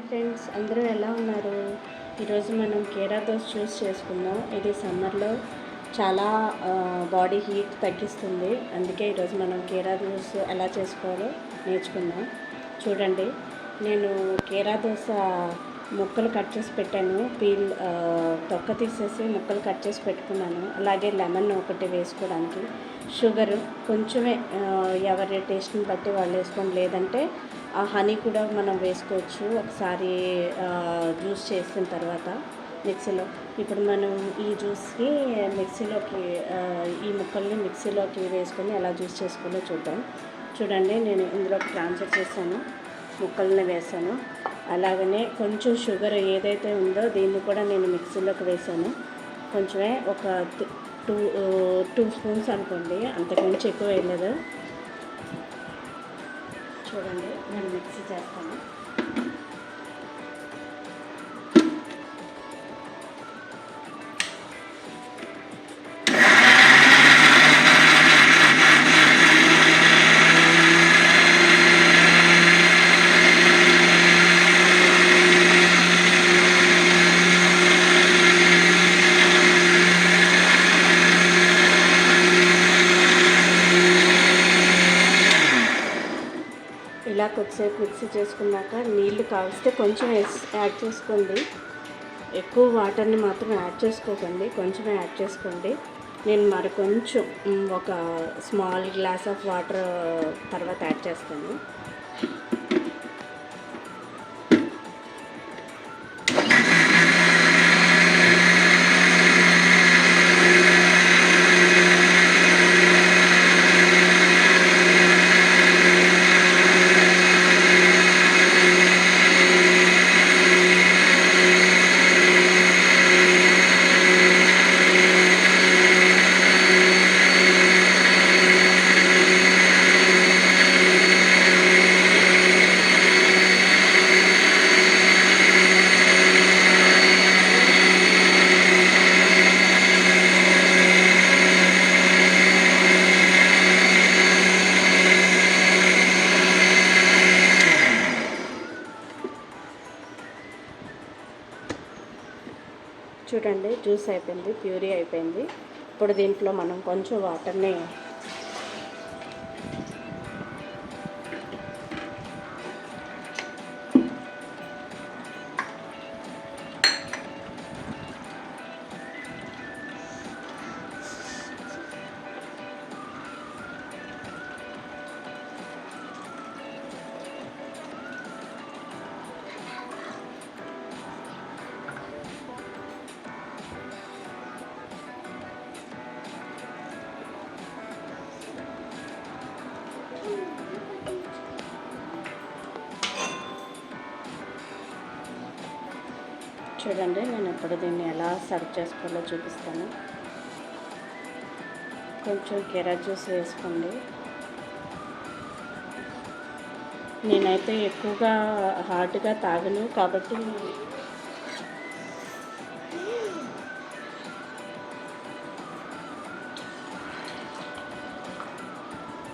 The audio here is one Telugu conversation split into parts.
ఫ్రెండ్స్, అందరూ ఎలా ఉన్నారు? ఈరోజు మనం కీరా దోశ జ్యూస్ చేసుకుందాం. ఇది సమ్మర్లో చాలా బాడీ హీట్ తగ్గిస్తుంది. అందుకే ఈరోజు మనం కీరా జ్యూస్ ఎలా చేసుకోవాలో నేర్చుకుందాం. చూడండి, నేను కీరా దోశ ముక్కలు కట్ చేసి పెట్టాను. తొక్క తీసేసి ముక్కలు కట్ చేసి పెట్టుకున్నాను. అలాగే లెమన్ ఒకటి వేసుకోవడానికి, షుగర్ కొంచెమే ఎవరి టేస్ట్ని బట్టి వాళ్ళు వేసుకోండి. లేదంటే ఆ హనీ కూడా మనం వేసుకోవచ్చు ఒకసారి జ్యూస్ చేసిన తర్వాత మిక్సీలో. ఇప్పుడు మనం ఈ జ్యూస్కి మిక్సీలోకి ఈ ముక్కల్ని మిక్సీలోకి వేసుకొని ఎలా జ్యూస్ చేసుకోవాలో చూద్దాం. చూడండి, నేను ఇందులోకి ట్రాన్స్ఫర్ చేశాను, ముక్కల్ని వేసాను. అలాగనే కొంచెం షుగర్ ఏదైతే ఉందో దీన్ని కూడా నేను మిక్సీలోకి వేసాను. కొంచెమే ఒక టూ స్పూన్స్ అనుకోండి, అంతకుమించి ఎక్కువ వేయలేదు. చూడండి, నేను మిక్సీ చేస్తాను. ఇలా కొద్దిసేపు మిక్సీ చేసుకున్నాక నీళ్లు కావస్తే కొంచెం యాడ్ చేసుకోండి. ఎక్కువ వాటర్ని మాత్రం యాడ్ చేసుకోకండి, కొంచెమే యాడ్ చేసుకోండి. నేను మరి కొంచెం ఒక స్మాల్ గ్లాస్ ఆఫ్ వాటర్ తర్వాత యాడ్ చేస్తాను. చూడండి, జ్యూస్ అయిపోయింది, ప్యూరీ అయిపోయింది. ఇప్పుడు దీంట్లో మనం కొంచెం వాటర్ని చూడండి, నేను ఇప్పుడు దీన్ని ఎలా సర్వ్ చేసుకోవాలో చూపిస్తాను. కొంచెం కీరా జ్యూస్ వేసుకోండి. నేనైతే ఎక్కువగా హాట్గా తాగను కాబట్టి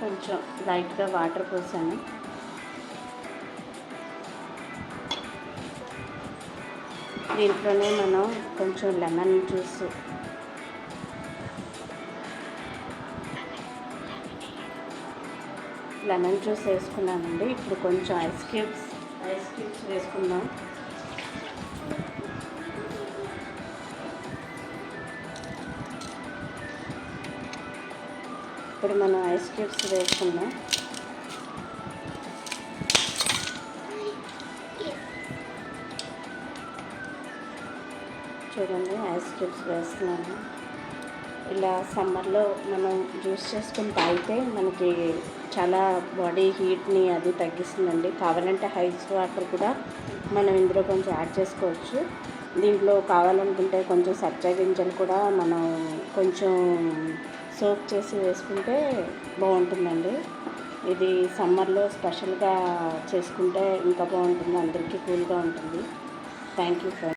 కొంచెం లైట్గా వాటర్ పోసాను. దీంట్లోనే మనం కొంచెం లెమన్ జ్యూస్ వేసుకున్నానండి. ఇప్పుడు కొంచెం ఐస్ క్యూబ్స్ వేసుకుందాం. ఇప్పుడు మనం ఐస్ క్యూబ్స్ వేసుకుందాం. చూడండి, ఐస్ క్యూబ్స్ వేస్తున్నాను. ఇలా సమ్మర్లో మనం జ్యూస్ చేసుకుని తాగితే మనకి చాలా బాడీ హీట్ని అది తగ్గిస్తుందండి. కావాలంటే ఐస్ వాటర్ కూడా మనం ఇందులో కొంచెం యాడ్ చేసుకోవచ్చు. దీంట్లో కావాలనుకుంటే కొంచెం సబ్జా గింజలు కూడా మనం కొంచెం సోక్ చేసి వేసుకుంటే బాగుంటుందండి. ఇది సమ్మర్లో స్పెషల్గా చేసుకుంటే ఇంకా బాగుంటుంది, అందరికీ కూల్గా ఉంటుంది. Thank you friends.